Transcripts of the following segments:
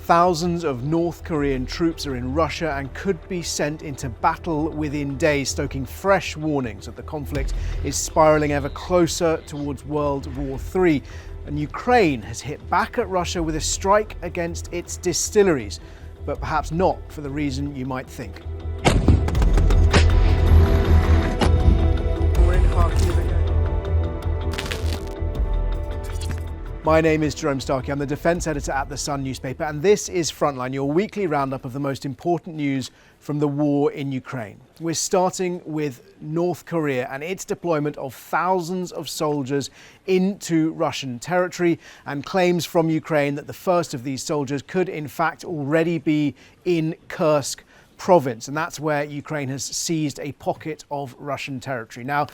Thousands of North Korean troops are in Russia and could be sent into battle within days, stoking fresh warnings that the conflict is spiraling ever closer towards World War III. And Ukraine has hit back at Russia with a strike against its distilleries, but perhaps not for the reason you might think. My name is Jerome Starkey. I'm the defence editor at The Sun newspaper, and this is Frontline, your weekly roundup of the most important news from the war in Ukraine. We're starting with North Korea and its deployment of thousands of soldiers into Russian territory, and claims from Ukraine that the first of these soldiers could in fact already be in Kursk province, and that's where Ukraine has seized a pocket of Russian territory. Now,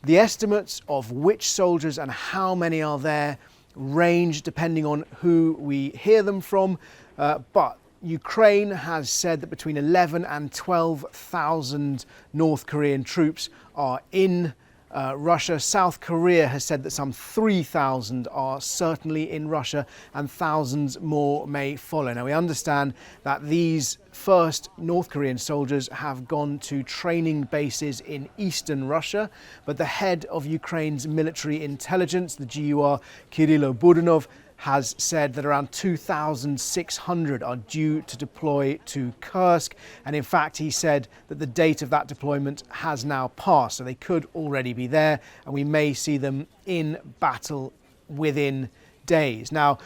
the estimates of which soldiers and how many are there range depending on who we hear them from, but Ukraine has said that between 11 and 12,000 North Korean troops are in Russia. South Korea has said that some 3,000 are certainly in Russia and thousands more may follow. Now, we understand that these first North Korean soldiers have gone to training bases in eastern Russia, but the head of Ukraine's military intelligence, the GUR, Kirilo Budanov, has said that around 2,600 are due to deploy to Kursk. And in fact, he said that the date of that deployment has now passed. So they could already be there, and we may see them in battle within days. Now,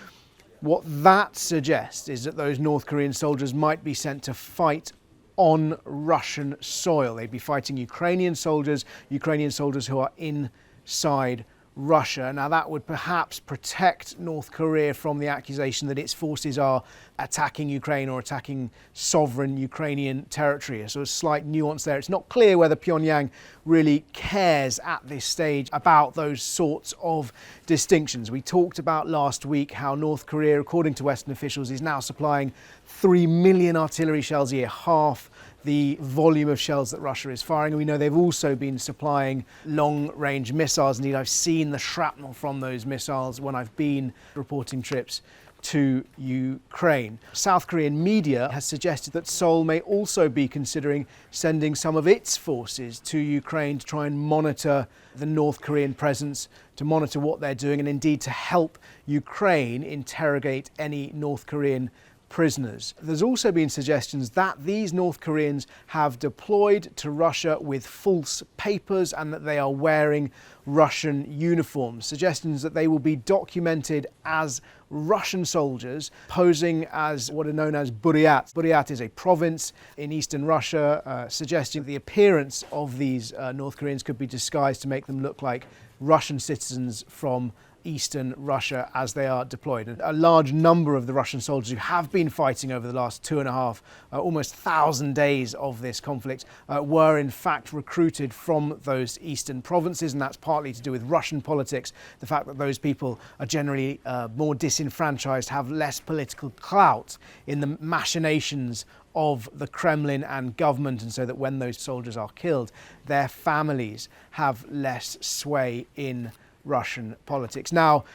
what that suggests is that those North Korean soldiers might be sent to fight on Russian soil. They'd be fighting Ukrainian soldiers who are inside Russia. Now, that would perhaps protect North Korea from the accusation that its forces are attacking Ukraine or attacking sovereign Ukrainian territory. So a slight nuance there. It's not clear whether Pyongyang really cares at this stage about those sorts of distinctions. We talked about last week how North Korea, according to Western officials, is now supplying 3 million artillery shells a year, half the volume of shells that Russia is firing. And we know they've also been supplying long-range missiles. Indeed, I've seen the shrapnel from those missiles when I've been reporting trips to Ukraine. South Korean media has suggested that Seoul may also be considering sending some of its forces to Ukraine to try and monitor the North Korean presence, to monitor what they're doing, and indeed to help Ukraine interrogate any North Korean prisoners. There's also been suggestions that these North Koreans have deployed to Russia with false papers and that they are wearing Russian uniforms, suggestions that they will be documented as Russian soldiers posing as what are known as Buryat. Buryat is a province in eastern Russia, suggesting that the appearance of these North Koreans could be disguised to make them look like Russian citizens from eastern Russia as they are deployed. And a large number of the Russian soldiers who have been fighting over the last 2.5, almost 1,000 days of this conflict were in fact recruited from those eastern provinces, and that's partly to do with Russian politics, the fact that those people are generally more disenfranchised, have less political clout in the machinations of the Kremlin and government, and so that when those soldiers are killed, their families have less sway in Russian politics. Now,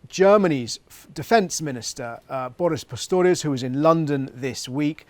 Germany's defence minister, Boris Pistorius, who was in London this week,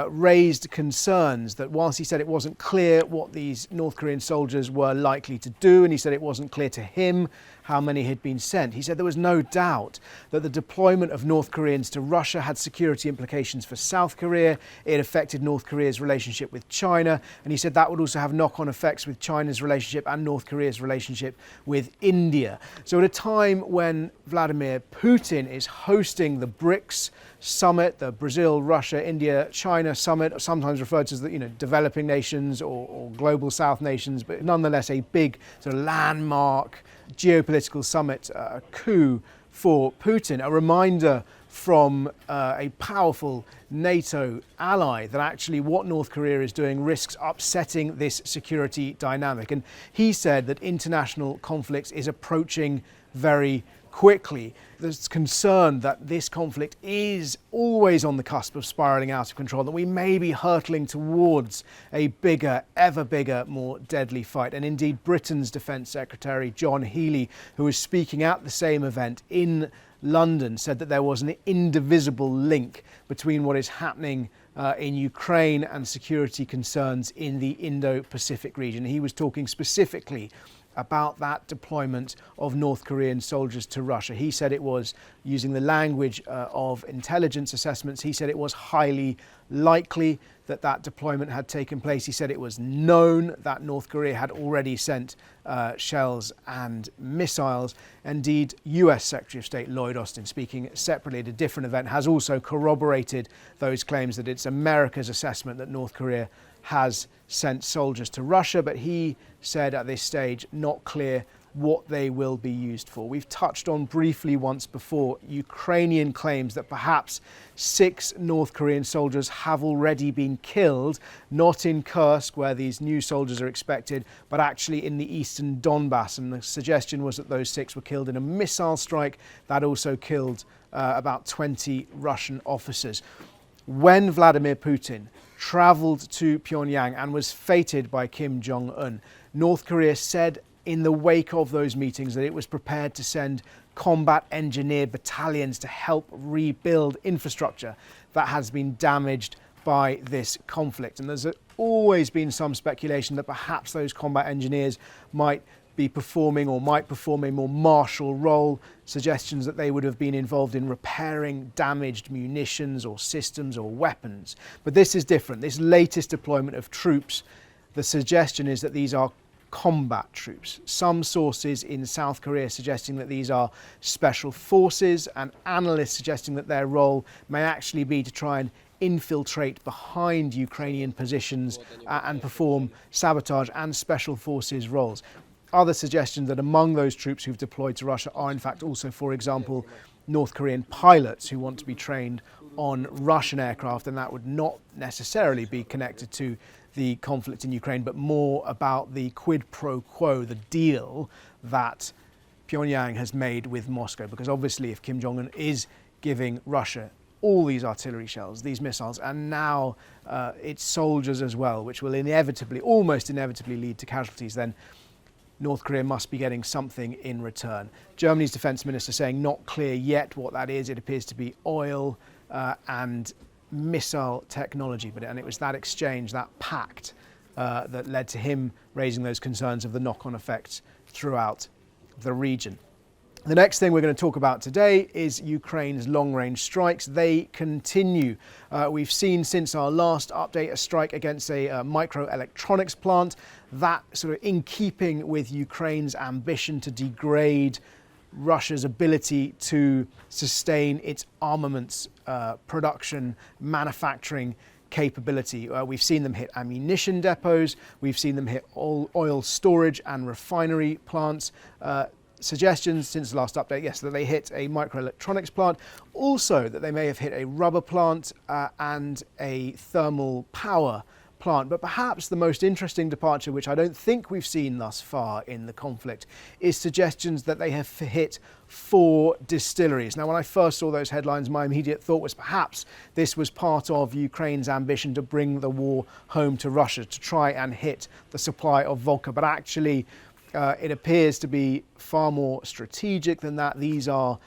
raised concerns that whilst he said it wasn't clear what these North Korean soldiers were likely to do, and he said it wasn't clear to him how many had been sent, he said there was no doubt that the deployment of North Koreans to Russia had security implications for South Korea. It affected North Korea's relationship with China, and he said that would also have knock-on effects with China's relationship and North Korea's relationship with India. So at a time when Vladimir Putin is hosting the BRICS summit, the Brazil, Russia, India, China summit, sometimes referred to as the developing nations or global South nations, but nonetheless a big sort of landmark geopolitical summit, a coup for Putin, a reminder from a powerful NATO ally that actually what North Korea is doing risks upsetting this security dynamic. And he said that international conflicts is approaching very quickly. There's concern that this conflict is always on the cusp of spiralling out of control, that we may be hurtling towards a bigger, ever bigger, more deadly fight. And indeed, Britain's Defence Secretary John Healey, who was speaking at the same event in London, said that there was an indivisible link between what is happening in Ukraine and security concerns in the Indo-Pacific region. He was talking specifically about that deployment of North Korean soldiers to Russia. He said it was, using the language of intelligence assessments, he said it was highly likely that that deployment had taken place. He said it was known that North Korea had already sent shells and missiles. Indeed, US Secretary of State Lloyd Austin, speaking separately at a different event, has also corroborated those claims that it's America's assessment that North Korea has sent soldiers to Russia, but he said at this stage, not clear what they will be used for. We've touched on briefly once before Ukrainian claims that perhaps 6 North Korean soldiers have already been killed, not in Kursk where these new soldiers are expected, but actually in the eastern Donbass. And the suggestion was that those 6 were killed in a missile strike that also killed about 20 Russian officers. When Vladimir Putin travelled to Pyongyang and was feted by Kim Jong-un, North Korea said in the wake of those meetings that it was prepared to send combat engineer battalions to help rebuild infrastructure that has been damaged by this conflict. And there's always been some speculation that perhaps those combat engineers might be performing or might perform a more martial role, suggestions that they would have been involved in repairing damaged munitions or systems or weapons. But this is different. This latest deployment of troops, the suggestion is that these are combat troops. Some sources in South Korea suggesting that these are special forces, and analysts suggesting that their role may actually be to try and infiltrate behind Ukrainian positions and perform sabotage and special forces roles. Other suggestions that among those troops who've deployed to Russia are in fact also, for example, North Korean pilots who want to be trained on Russian aircraft, and that would not necessarily be connected to the conflict in Ukraine, but more about the quid pro quo, the deal that Pyongyang has made with Moscow. Because obviously if Kim Jong-un is giving Russia all these artillery shells, these missiles, and now its soldiers as well, which will inevitably, almost inevitably lead to casualties, then North Korea must be getting something in return. Germany's defence minister saying not clear yet what that is. It appears to be oil and missile technology, and it was that exchange, that pact, that led to him raising those concerns of the knock-on effects throughout the region. The next thing we're going to talk about today is Ukraine's long-range strikes. They continue. We've seen since our last update a strike against a microelectronics plant. That sort of in keeping with Ukraine's ambition to degrade Russia's ability to sustain its armaments production, manufacturing capability. We've seen them hit ammunition depots. We've seen them hit oil storage and refinery plants. Suggestions since the last update, yes, that they hit a microelectronics plant, also that they may have hit a rubber plant and a thermal power plant. But perhaps the most interesting departure, which I don't think we've seen thus far in the conflict, is suggestions that they have hit 4 distilleries. Now, when I first saw those headlines, my immediate thought was perhaps this was part of Ukraine's ambition to bring the war home to Russia, to try and hit the supply of vodka. But actually, it appears to be far more strategic than that. These are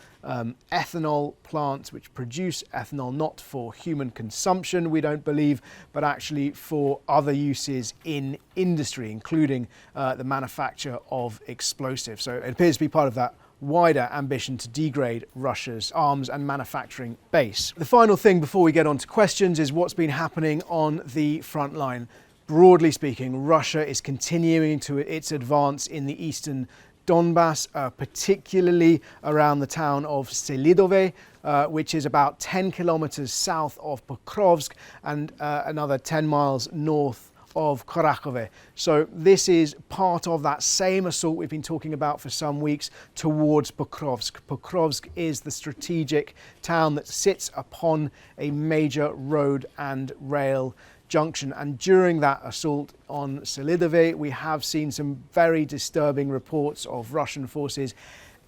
ethanol plants which produce ethanol not for human consumption, we don't believe, but actually for other uses in industry, including the manufacture of explosives. So it appears to be part of that wider ambition to degrade Russia's arms and manufacturing base. The final thing before we get on to questions is what's been happening on the front line. Broadly speaking, Russia is continuing to its advance in the eastern Donbass, particularly around the town of Selidove, which is about 10 kilometers south of Pokrovsk and another 10 miles north of Kharkiv. So this is part of that same assault we've been talking about for some weeks towards Pokrovsk. Pokrovsk is the strategic town that sits upon a major road and rail junction, and during that assault on Selidove, we have seen some very disturbing reports of Russian forces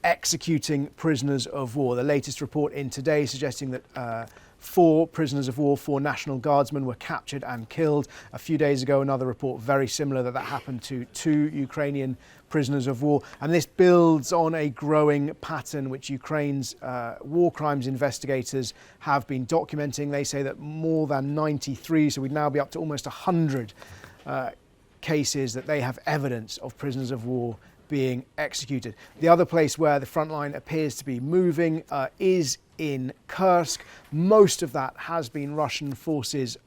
executing prisoners of war. The latest report in today suggesting that 4 prisoners of war, 4 National Guardsmen were captured and killed. A few days ago, another report very similar that happened to 2 Ukrainian prisoners of war. And this builds on a growing pattern which Ukraine's war crimes investigators have been documenting. They say that more than 93, so we'd now be up to almost 100 cases that they have evidence of prisoners of war being executed. The other place where the front line appears to be moving is in Kursk. Most of that has been Russian forces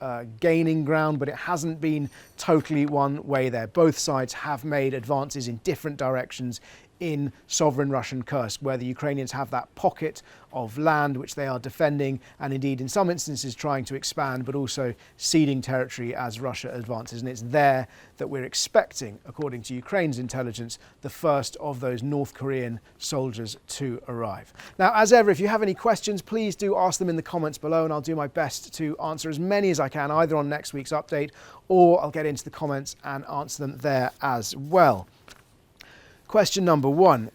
gaining ground, but it hasn't been totally one way there. Both sides have made advances in different directions in sovereign Russian Kursk, where the Ukrainians have that pocket of land which they are defending and indeed in some instances trying to expand, but also ceding territory as Russia advances. And it's there that we're expecting, according to Ukraine's intelligence, the first of those North Korean soldiers to arrive. Now, as ever, if you have any questions, please do ask them in the comments below, and I'll do my best to answer as many as I can, either on next week's update or I'll get into the comments and answer them there as well. Question number 1.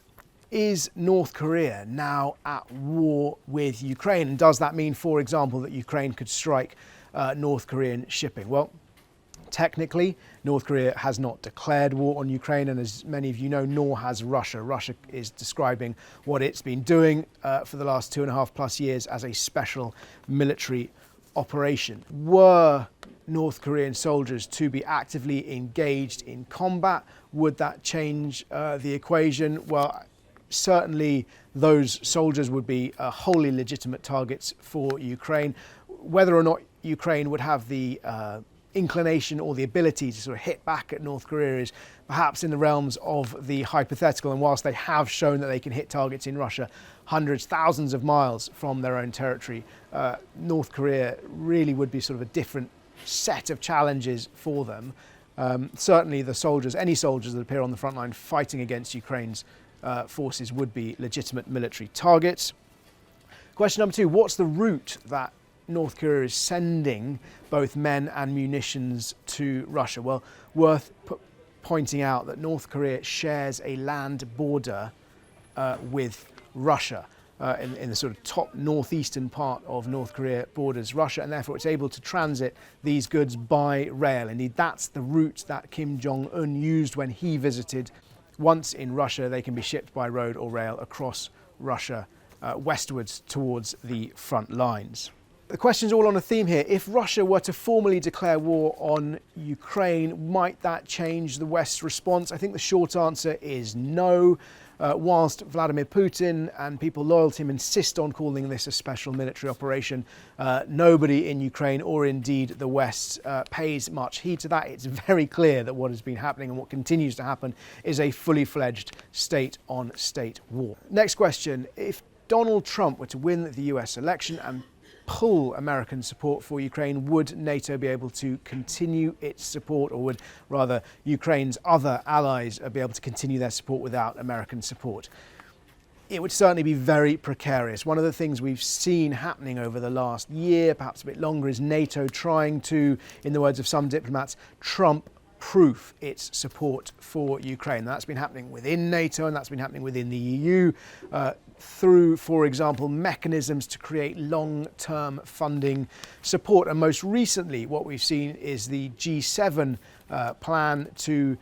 Is North Korea now at war with Ukraine? And does that mean, for example, that Ukraine could strike North Korean shipping? Well, technically, North Korea has not declared war on Ukraine, and as many of you know, nor has Russia. Russia is describing what it's been doing for the last 2.5+ years as a special military operation. Were North Korean soldiers to be actively engaged in combat, would that change the equation? Well, certainly those soldiers would be wholly legitimate targets for Ukraine. Whether or not Ukraine would have the inclination or the ability to sort of hit back at North Korea is perhaps in the realms of the hypothetical. And whilst they have shown that they can hit targets in Russia hundreds, thousands of miles from their own territory, North Korea really would be sort of a different set of challenges for them. Certainly the soldiers, any soldiers that appear on the front line fighting against Ukraine's forces would be legitimate military targets. Question number 2, what's the route that North Korea is sending both men and munitions to Russia? Well, worth pointing out that North Korea shares a land border with Russia. In the sort of top northeastern part of North Korea borders Russia, and therefore it's able to transit these goods by rail. Indeed, that's the route that Kim Jong-un used when he visited. Once in Russia, they can be shipped by road or rail across Russia westwards towards the front lines. The question's all on a theme here. If Russia were to formally declare war on Ukraine, might that change the West's response? I think the short answer is no. Whilst Vladimir Putin and people loyal to him insist on calling this a special military operation, nobody in Ukraine or indeed the West pays much heed to that. It's very clear that what has been happening and what continues to happen is a fully fledged state-on-state war. Next question. If Donald Trump were to win the US election and pull American support for Ukraine, would NATO be able to continue its support, or would rather Ukraine's other allies be able to continue their support without American support? It would certainly be very precarious. One of the things we've seen happening over the last year, perhaps a bit longer, is NATO trying to, in the words of some diplomats, Trump-proof its support for Ukraine. That's been happening within NATO, and that's been happening within the EU through, for example, mechanisms to create long-term funding support. And most recently, what we've seen is the G7 plan to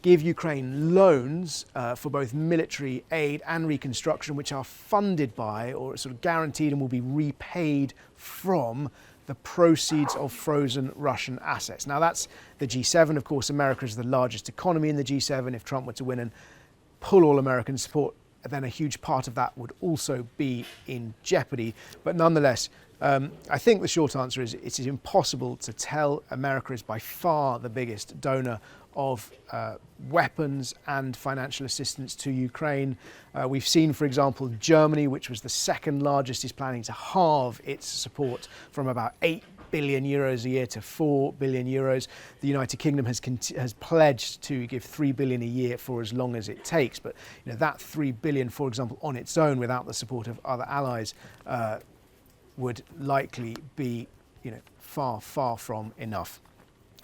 give Ukraine loans for both military aid and reconstruction, which are funded by, or sort of guaranteed and will be repaid from, the proceeds of frozen Russian assets. Now, that's the G7. Of course, America is the largest economy in the G7. If Trump were to win and pull all American support, then a huge part of that would also be in jeopardy. But nonetheless, I think the short answer is it is impossible to tell. America is by far the biggest donor of weapons and financial assistance to Ukraine. We've seen, for example, Germany, which was the second largest, is planning to halve its support from about 8 billion euros a year to 4 billion euros. The United Kingdom has pledged to give 3 billion a year for as long as it takes. But that 3 billion, for example, on its own, without the support of other allies, would likely be far, far from enough.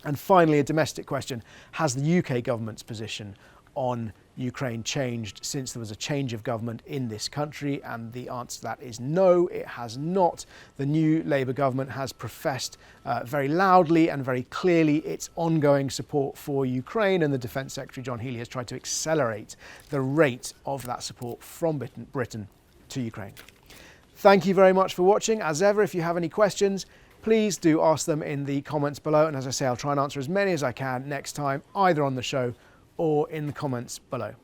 And finally, a domestic question. Has the UK government's position on Ukraine changed since there was a change of government in this country? And the answer to that is no, it has not. The new Labour government has professed very loudly and very clearly its ongoing support for Ukraine, and the Defence Secretary John Healey has tried to accelerate the rate of that support from Britain to Ukraine. Thank you very much for watching. As ever, if you have any questions, please do ask them in the comments below. And as I say, I'll try and answer as many as I can next time, either on the show or in the comments below.